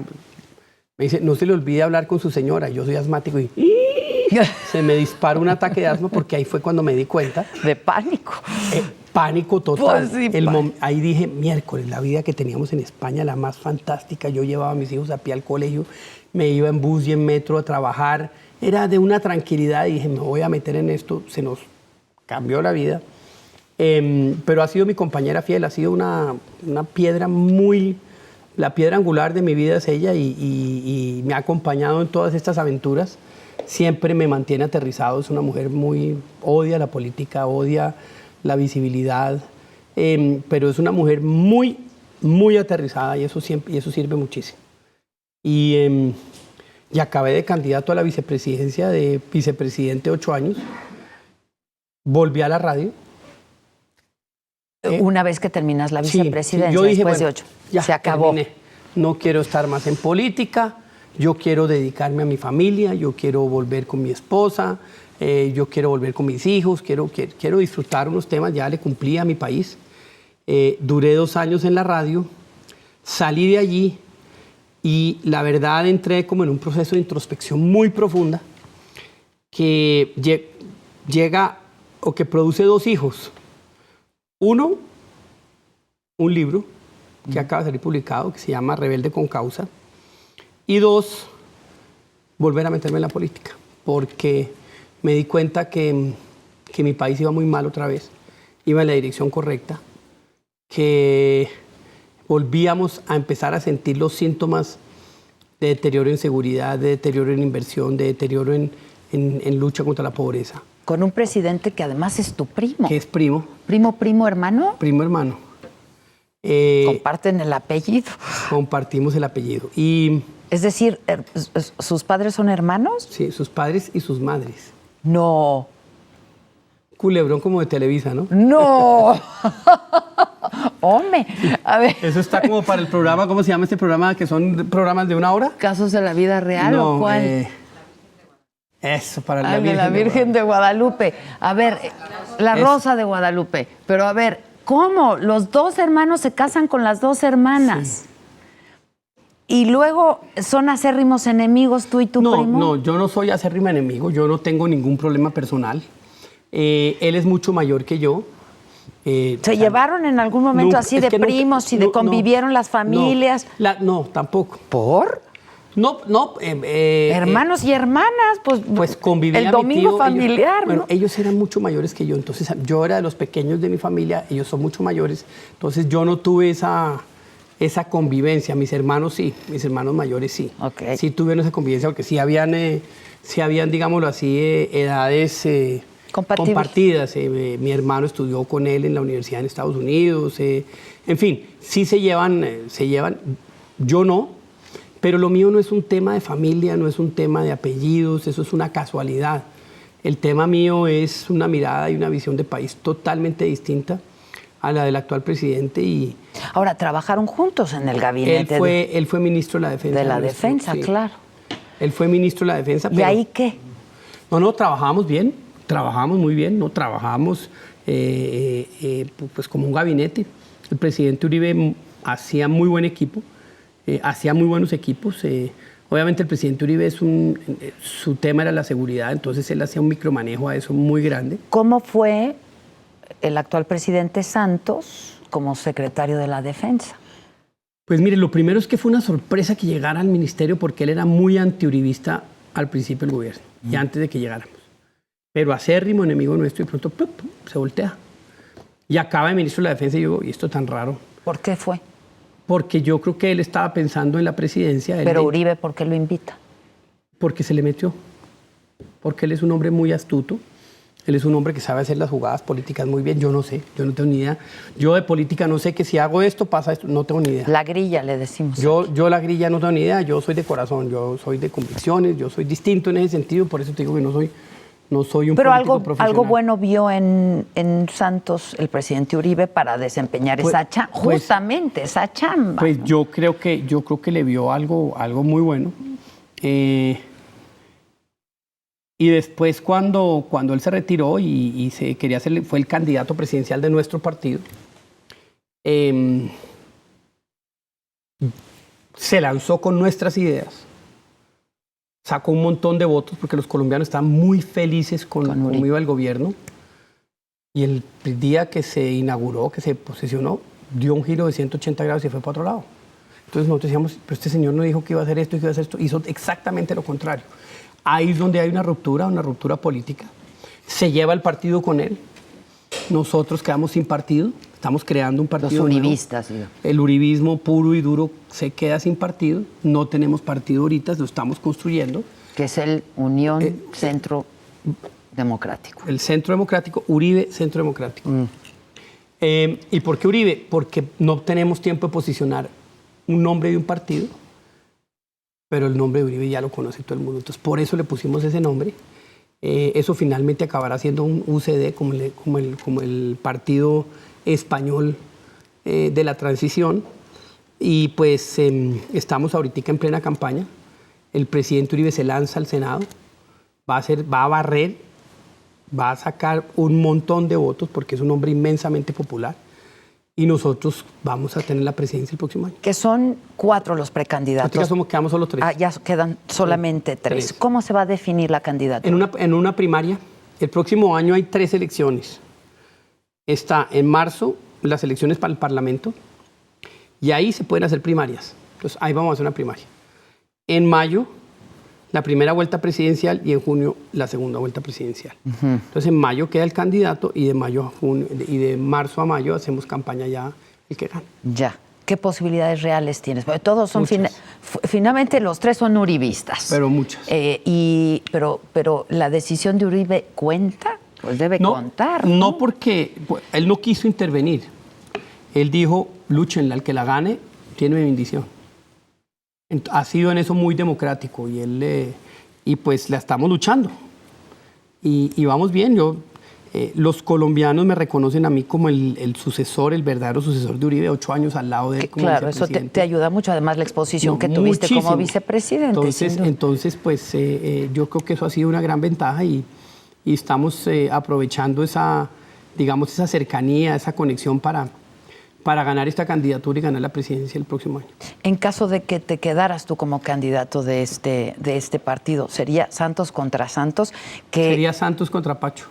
me dice, no se le olvide hablar con su señora, yo soy asmático y se me dispara un ataque de asma porque ahí fue cuando me di cuenta. De pánico. Pánico total. Pues sí, Ahí dije, miércoles, la vida que teníamos en España, la más fantástica. Yo llevaba a mis hijos a pie al colegio, me iba en bus y en metro a trabajar. Era de una tranquilidad y dije, me voy a meter en esto. Se nos cambió la vida. Pero ha sido mi compañera fiel, ha sido una piedra muy... La piedra angular de mi vida es ella y me ha acompañado en todas estas aventuras. Siempre me mantiene aterrizado. Es una mujer muy... Odia la política, odia la visibilidad, pero es una mujer muy, muy aterrizada y eso sirve muchísimo. Y acabé de candidato a la vicepresidencia, de vicepresidente 8 años. Volví a la radio. Una vez que terminas la vicepresidencia, yo dije, después de bueno, 8, ya se acabó. terminé. No quiero estar más en política, yo quiero dedicarme a mi familia, yo quiero volver con mi esposa, yo quiero volver con mis hijos, quiero disfrutar unos temas, ya le cumplí a mi país. Duré 2 años en la radio, salí de allí y la verdad entré como en un proceso de introspección muy profunda que llega o que produce 2 hijos. Uno, un libro que acaba de salir publicado que se llama Rebelde con Causa. Y 2, volver a meterme en la política porque me di cuenta que mi país iba muy mal otra vez, iba en la dirección correcta, que volvíamos a empezar a sentir los síntomas de deterioro en seguridad, de deterioro en inversión, de deterioro en lucha contra la pobreza. Con un presidente que además es tu primo. Que es primo. Primo, hermano. Primo hermano. Comparten el apellido. Compartimos el apellido. Y, es decir, ¿sus padres son hermanos? Sí, sus padres y sus madres. No. Culebrón como de Televisa, ¿no? ¡No! Hombre, a ver. Eso está como para el programa, ¿cómo se llama este programa? Que son programas de 1 hora. ¿Casos de la vida real no, o cuál? Eso, para la Virgen de Guadalupe. A ver, la Rosa de Guadalupe. Pero a ver, ¿cómo? Los 2 hermanos se casan con las 2 hermanas. Sí. Y luego son acérrimos enemigos tú y tu primo. No, yo no soy acérrimo enemigo, yo no tengo ningún problema personal. Él es mucho mayor que yo. ¿Se llevaron en algún momento así de primos y de convivieron las familias? No, tampoco. ¿Por? No. Hermanos y hermanas, pues convivían. El domingo familiar. Bueno, ellos eran mucho mayores que yo, entonces yo era de los pequeños de mi familia, ellos son mucho mayores, entonces yo no tuve esa convivencia. Mis hermanos sí, mis hermanos mayores sí. Okay. Sí tuvieron esa convivencia porque sí habían digámoslo así, edades compartidas. Mi hermano estudió con él en la universidad en Estados Unidos. En fin, sí se llevan. Yo no, pero lo mío no es un tema de familia, no es un tema de apellidos, eso es una casualidad. El tema mío es una mirada y una visión de país totalmente distinta a la del actual presidente. Y ahora, ¿trabajaron juntos en el gabinete? Él fue ministro de la Defensa. De la Defensa, sí. Claro. Él fue ministro de la Defensa. ¿Y ahí qué? No, trabajamos bien, trabajamos muy bien, no trabajamos pues como un gabinete. El presidente Uribe hacía muy buen equipo, hacía muy buenos equipos. Obviamente el presidente Uribe su tema era la seguridad, entonces él hacía un micromanejo a eso muy grande. ¿Cómo fue el actual presidente Santos como secretario de la Defensa? Pues mire, lo primero es que fue una sorpresa que llegara al ministerio porque él era muy antiuribista al principio del gobierno y antes de que llegáramos. Pero acérrimo enemigo nuestro y pronto se voltea. y acaba de ministro de la Defensa y yo, y esto es tan raro. ¿Por qué fue? Porque yo creo que él estaba pensando en la presidencia. Pero Uribe, ¿por qué lo invita? Porque se le metió. Porque él es un hombre muy astuto. Él es un hombre que sabe hacer las jugadas políticas muy bien. Yo no sé, yo no tengo ni idea. Yo de política no sé que si hago esto, pasa esto. No tengo ni idea. La grilla, le decimos. Yo la grilla no tengo ni idea. Yo soy de corazón, yo soy de convicciones, yo soy distinto en ese sentido. Por eso te digo que no soy un Pero político profesional. algo bueno vio en Santos el presidente Uribe para desempeñar esa chamba, justamente esa chamba. Pues ¿no? yo creo que le vio algo muy bueno. Y después cuando él se retiró y se quería hacer, fue el candidato presidencial de nuestro partido, se lanzó con nuestras ideas. Sacó un montón de votos porque los colombianos estaban muy felices con cómo iba el gobierno. Y el día que se inauguró, que se posesionó, dio un giro de 180 grados y fue para otro lado. Entonces nosotros decíamos, pero este señor no dijo que iba a hacer esto y que iba a hacer esto. Hizo exactamente lo contrario. Ahí es donde hay una ruptura política. Se lleva el partido con él. Nosotros quedamos sin partido. Estamos creando un partido. Los uribistas. Nuevo. El uribismo puro y duro se queda sin partido. No tenemos partido ahorita, lo estamos construyendo. Que es el Unión Centro Democrático. El Centro Democrático, Uribe Centro Democrático. ¿Y por qué Uribe? Porque no tenemos tiempo de posicionar un nombre de un partido, pero el nombre de Uribe ya lo conoce todo el mundo. Entonces, por eso le pusimos ese nombre. Eso finalmente acabará siendo un UCD como el partido español de la transición. Y pues estamos ahorita en plena campaña. El presidente Uribe se lanza al Senado, va a barrer, va a sacar un montón de votos porque es un hombre inmensamente popular. Y nosotros vamos a tener la presidencia el próximo año. Que son 4 los precandidatos. Quedamos solo 3. Ya quedan solamente 3. ¿Cómo se va a definir la candidatura? En una primaria. El próximo año hay 3 elecciones. Está en marzo las elecciones para el Parlamento y ahí se pueden hacer primarias. Entonces ahí vamos a hacer una primaria. En mayo la primera vuelta presidencial y en junio la segunda vuelta presidencial. Entonces en mayo queda el candidato y de mayo a junio, y de marzo a mayo hacemos campaña ya el que gana. Ya. ¿Qué posibilidades reales tienes? Porque todos son finalmente los 3 son uribistas. Pero muchas. Pero la decisión de Uribe cuenta, pues debe contar. No, porque él no quiso intervenir. Él dijo, lúchenla, el que la gane tiene mi bendición. Ha sido en eso muy democrático y pues la estamos luchando y vamos bien. Los colombianos me reconocen a mí como el sucesor, el verdadero sucesor de Uribe, 8 años al lado de él como claro, eso te ayuda mucho, además la exposición que tuviste muchísimo como vicepresidente. Entonces pues yo creo que eso ha sido una gran ventaja y estamos aprovechando esa cercanía, esa conexión para ganar esta candidatura y ganar la presidencia el próximo año. En caso de que te quedaras tú como candidato de este partido, ¿sería Santos contra Santos? Sería Santos contra Pacho.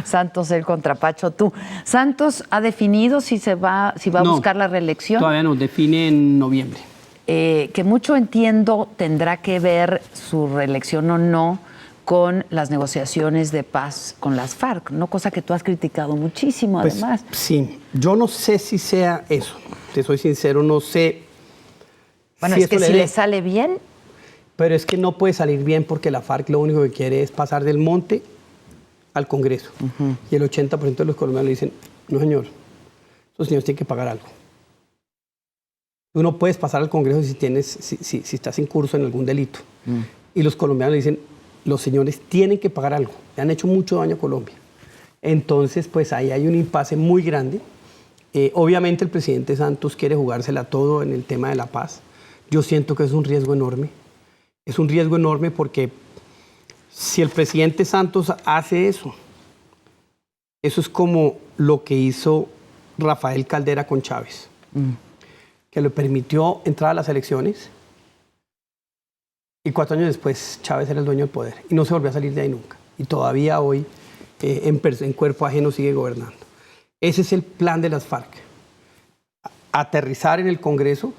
Santos él contra Pacho tú. ¿Santos ha definido si va a buscar la reelección? Todavía no, define en noviembre. Que mucho entiendo tendrá que ver su reelección o no con las negociaciones de paz con las FARC, ¿no? Cosa que tú has criticado muchísimo, además. Sí, yo no sé si sea eso, te soy sincero, no sé. Bueno, es que si le sale bien. Pero es que no puede salir bien porque la FARC lo único que quiere es pasar del monte al Congreso. Y el 80% de los colombianos le dicen, no señor, esos señores tienen que pagar algo. Tú no puedes pasar al Congreso si estás en curso en algún delito. Y los colombianos le dicen, los señores tienen que pagar algo. Le han hecho mucho daño a Colombia. Entonces, pues ahí hay un impasse muy grande. Obviamente el presidente Santos quiere jugársela todo en el tema de la paz. Yo siento que es un riesgo enorme. Es un riesgo enorme porque si el presidente Santos hace eso es como lo que hizo Rafael Caldera con Chávez, que le permitió entrar a las elecciones y 4 años después Chávez era el dueño del poder y no se volvió a salir de ahí nunca. Y todavía hoy en cuerpo ajeno sigue gobernando. Ese es el plan de las FARC. Aterrizar en el Congreso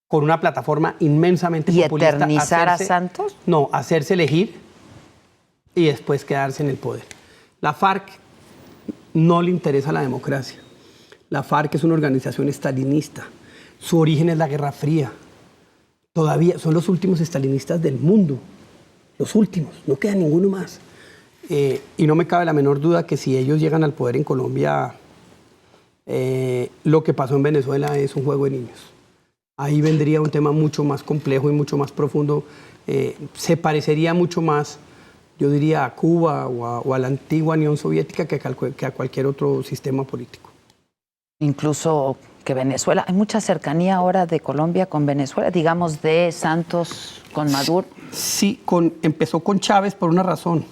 con una plataforma inmensamente populista. ¿Y eternizar a Santos? No, hacerse elegir y después quedarse en el poder. La FARC no le interesa la democracia. La FARC es una organización estalinista. Su origen es la Guerra Fría. Todavía son los últimos estalinistas del mundo. Los últimos, no queda ninguno más. Y no me cabe la menor duda que si ellos llegan al poder en Colombia, lo que pasó en Venezuela es un juego de niños. Ahí vendría un tema mucho más complejo y mucho más profundo. Se parecería mucho más, yo diría, a Cuba o a la antigua Unión Soviética que a cualquier otro sistema político. Incluso que Venezuela, hay mucha cercanía ahora de Colombia con Venezuela, digamos de Santos con Maduro. Sí, empezó con Chávez por una razón,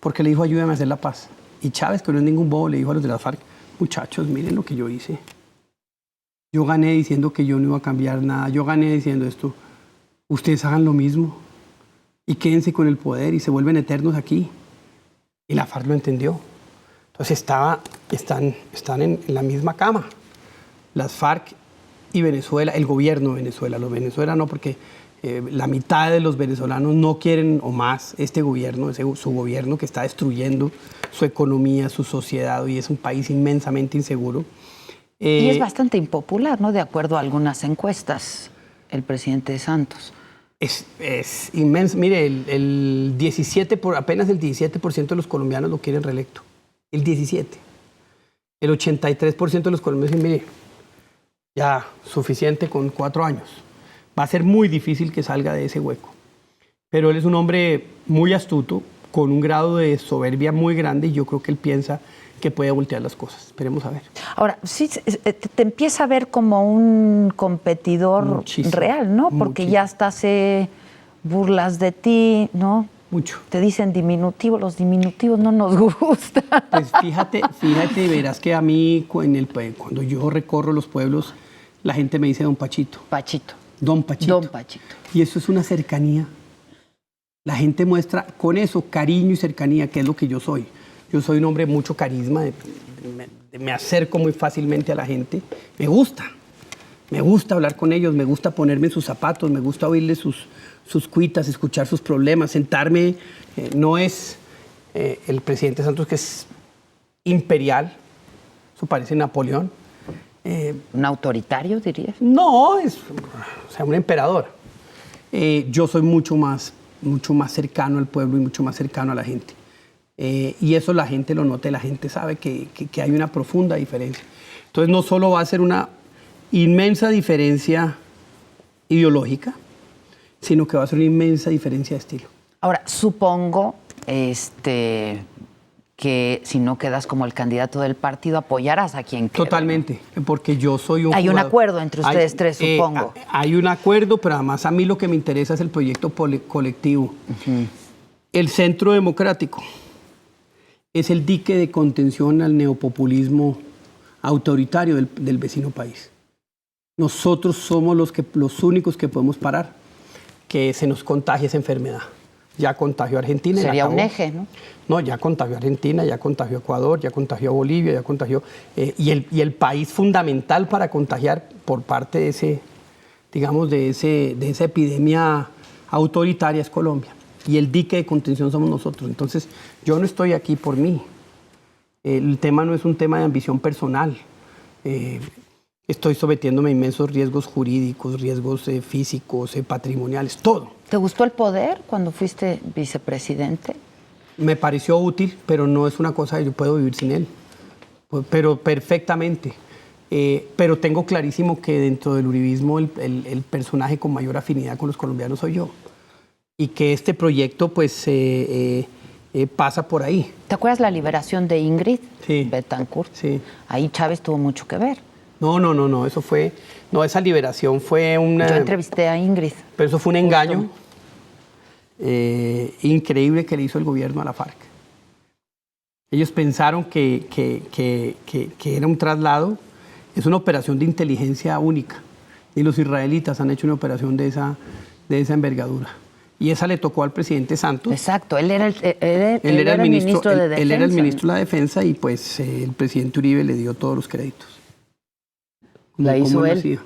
porque le dijo ayúdame a hacer la paz. Y Chávez, que no es ningún bobo, le dijo a los de la FARC, muchachos, miren lo que yo hice. Yo gané diciendo que yo no iba a cambiar nada, yo gané diciendo esto, ustedes hagan lo mismo y quédense con el poder y se vuelven eternos aquí. Y la FARC lo entendió. Entonces están en la misma cama. Las FARC y Venezuela, el gobierno de Venezuela, los venezolanos no, porque la mitad de los venezolanos no quieren o más este gobierno, su gobierno que está destruyendo su economía, su sociedad y es un país inmensamente inseguro. Y es bastante impopular, ¿no? De acuerdo a algunas encuestas, el presidente Santos. Es inmenso. Mire, apenas el 17% de los colombianos lo quieren reelecto. El 17%. El 83% de los colombianos dicen, mire, ya suficiente con 4 años. Va a ser muy difícil que salga de ese hueco. Pero él es un hombre muy astuto, con un grado de soberbia muy grande y yo creo que él piensa que puede voltear las cosas. Esperemos a ver. Ahora, sí, te empieza a ver como un competidor muchísimo, real, ¿no? Porque muchísimo. Ya hasta se burlas de ti, ¿no? Mucho. Te dicen diminutivo, los diminutivos no nos gustan. Pues fíjate, verás que a mí cuando yo recorro los pueblos, la gente me dice Don Pachito. Pachito. Don Pachito. Don Pachito. Y eso es una cercanía. La gente muestra con eso cariño y cercanía, que es lo que yo soy. Yo soy un hombre de mucho carisma, me acerco muy fácilmente a la gente. Me gusta hablar con ellos, me gusta ponerme en sus zapatos, me gusta oírles sus cuitas, escuchar sus problemas, sentarme. No es el presidente Santos, que es imperial, eso parece Napoleón. ¿Un autoritario, dirías? No, es un emperador. Yo soy mucho más cercano al pueblo y mucho más cercano a la gente. Y eso la gente lo nota y la gente sabe que hay una profunda diferencia. Entonces no solo va a ser una inmensa diferencia ideológica, sino que va a ser una inmensa diferencia de estilo. Ahora, supongo que si no quedas como el candidato del partido, apoyarás a quien quede. Totalmente, porque yo soy un Hay un acuerdo entre ustedes tres, supongo. Hay un acuerdo, pero además a mí lo que me interesa es el proyecto colectivo. El Centro Democrático es el dique de contención al neopopulismo autoritario del vecino país. Nosotros somos los únicos que podemos parar que se nos contagie esa enfermedad. Ya contagió a Argentina. Sería un eje, ¿no? No, ya contagió a Argentina, ya contagió a Ecuador, ya contagió a Bolivia, ya contagió... y el país fundamental para contagiar por parte de esa epidemia autoritaria es Colombia. Y el dique de contención somos nosotros. Entonces, yo no estoy aquí por mí. El tema no es un tema de ambición personal. Estoy sometiéndome a inmensos riesgos jurídicos, riesgos físicos, patrimoniales, todo. ¿Te gustó el poder cuando fuiste vicepresidente? Me pareció útil, pero no es una cosa que yo puedo vivir sin él. Pero perfectamente. Pero tengo clarísimo que dentro del uribismo el personaje con mayor afinidad con los colombianos soy yo. Y que este proyecto pues pasa por ahí. ¿Te acuerdas la liberación de Ingrid Betancourt? Sí. Ahí Chávez tuvo mucho que ver. No, eso fue... No, esa liberación fue una... Yo entrevisté a Ingrid. Pero eso fue un engaño increíble que le hizo el gobierno a la FARC. Ellos pensaron que era un traslado, es una operación de inteligencia única. Y los israelitas han hecho una operación de esa envergadura. Y esa le tocó al presidente Santos. Exacto, él era el ministro de Defensa. Él era el ministro de la Defensa y pues el presidente Uribe le dio todos los créditos. ¿La hizo él?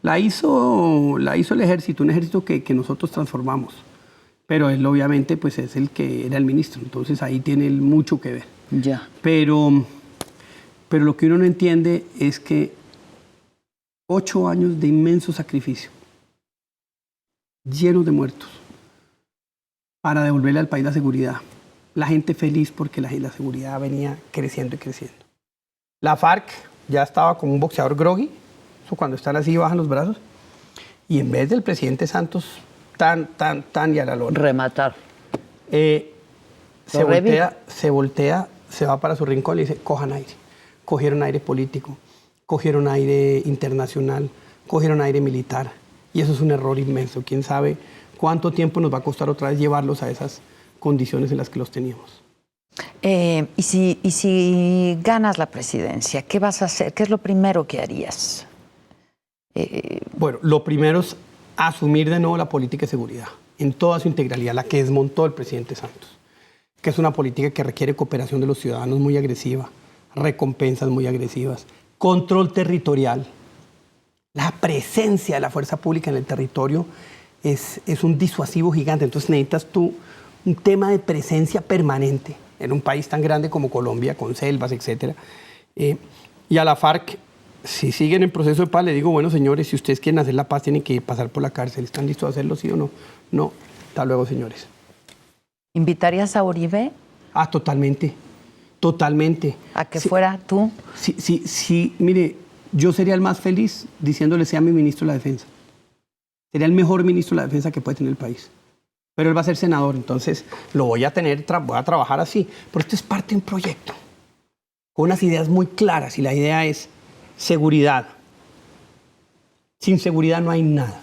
La hizo el ejército, un ejército que nosotros transformamos. pero él obviamente pues es el que era el ministro, entonces ahí tiene él mucho que ver. Ya. Pero lo que uno no entiende es que 8 años de inmenso sacrificio, llenos de muertos, para devolverle al país la seguridad. La gente feliz porque la seguridad venía creciendo y creciendo. La FARC ya estaba como un boxeador groggy, eso cuando están así bajan los brazos, y en vez del presidente Santos tan y a la lona, Rematar. se voltea, se va para su rincón y le dice, cojan aire. Cogieron aire político, cogieron aire internacional, cogieron aire militar, y eso es un error inmenso. ¿Quién sabe cuánto tiempo nos va a costar otra vez llevarlos a esas condiciones en las que los teníamos? Y si ganas la presidencia, ¿qué vas a hacer? ¿Qué es lo primero que harías? Bueno, lo primero es asumir de nuevo la política de seguridad en toda su integralidad, la que desmontó el presidente Santos, que es una política que requiere cooperación de los ciudadanos muy agresiva, recompensas muy agresivas, control territorial. La presencia de la fuerza pública en el territorio es un disuasivo gigante, entonces necesitas tú un tema de presencia permanente en un país tan grande como Colombia, con selvas, etc. Y a la FARC, si siguen en proceso de paz, le digo, bueno, señores, si ustedes quieren hacer la paz, tienen que pasar por la cárcel. ¿Están listos a hacerlo, sí o no? No. Hasta luego, señores. ¿Invitarías a Uribe? Ah, totalmente. Totalmente. ¿A que fuera tú? Sí, mire, yo sería el más feliz diciéndole sea mi ministro de la Defensa. Sería el mejor ministro de la Defensa que puede tener el país. Pero él va a ser senador, entonces lo voy a tener, voy a trabajar así. Pero esto es parte de un proyecto con unas ideas muy claras y la idea es seguridad. Sin seguridad no hay nada.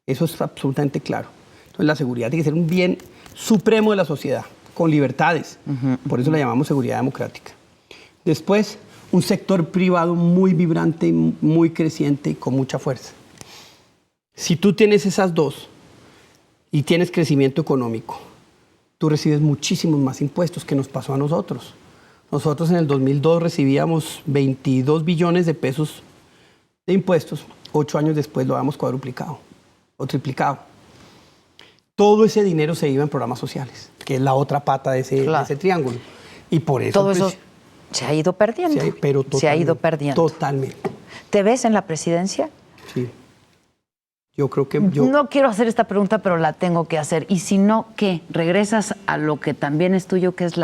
Eso es absolutamente claro. Entonces la seguridad tiene que ser un bien supremo de la sociedad, con libertades. Por eso la llamamos seguridad democrática. Después, un sector privado muy vibrante, muy creciente y con mucha fuerza. Si tú tienes esas dos y tienes crecimiento económico, tú recibes muchísimos más impuestos que nos pasó a nosotros. Nosotros en el 2002 recibíamos 22 billones de pesos de impuestos. 8 años después lo habíamos cuadruplicado o triplicado. Todo ese dinero se iba en programas sociales, que es la otra pata de ese triángulo. Y por eso... Todo eso se ha ido perdiendo. Se ha ido perdiendo. Totalmente. ¿Te ves en la presidencia? Sí. Yo creo que No quiero hacer esta pregunta, pero la tengo que hacer. Y si no, ¿qué? ¿Regresas a lo que también es tuyo, que es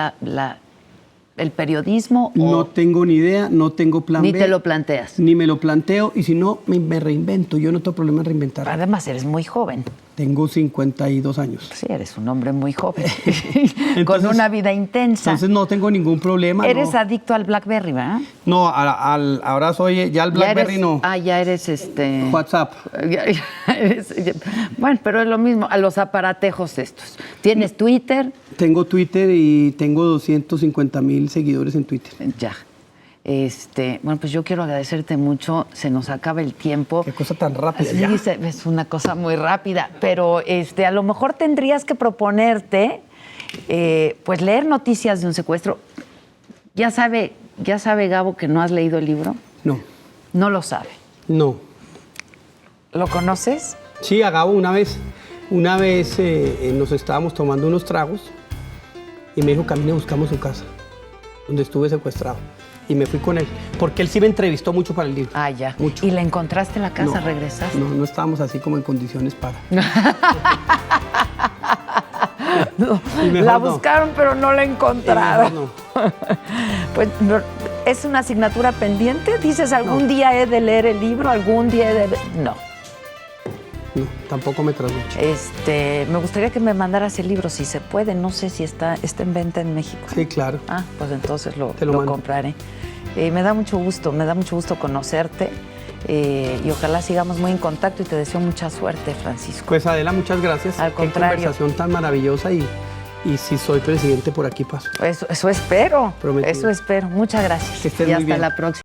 el periodismo? No tengo ni idea, no tengo plan B. Ni B. te lo planteas. Ni me lo planteo, y si no, me reinvento. Yo no tengo problema en reinventar. Además, eres muy joven. Tengo 52 años. Sí, eres un hombre muy joven. Entonces, con una vida intensa. Entonces no tengo ningún problema. Eres adicto al BlackBerry, ¿verdad? No, ahora soy, ya el BlackBerry no. Ah, ya eres WhatsApp. Bueno, pero es lo mismo, a los aparatejos estos. ¿Tienes Twitter? Tengo Twitter y tengo 250,000 seguidores en Twitter. Ya. Bueno, pues yo quiero agradecerte mucho. Se nos acaba el tiempo. Qué cosa tan rápida. Sí, es una cosa muy rápida, pero a lo mejor tendrías que proponerte, pues leer noticias de un secuestro. ¿Ya sabe Gabo que no has leído el libro? No. No lo sabe. No. ¿Lo conoces? Sí, a Gabo una vez nos estábamos tomando unos tragos y me dijo, camine, buscamos su casa, donde estuve secuestrado. Y me fui con él, porque él sí me entrevistó mucho para el libro. Ah, ya. Mucho. ¿Y le encontraste la casa? No, ¿Regresaste? No estábamos así como en condiciones para. La buscaron, pero no la encontraron. No. Pues es una asignatura pendiente. ¿Dices algún día he de leer el libro? ¿Algún día he de...? No. No, tampoco me trasnocho. Me gustaría que me mandaras el libro, si se puede. No sé si está en venta en México. Sí, claro. Ah, pues entonces lo mando. compraré. Me da mucho gusto conocerte y ojalá sigamos muy en contacto y te deseo mucha suerte, Francisco. Pues Adela, muchas gracias. Al contrario. Qué conversación tan maravillosa y si soy presidente por aquí paso. Eso espero. Prometido. Eso espero. Muchas gracias. Que estés y muy hasta bien. la próxima.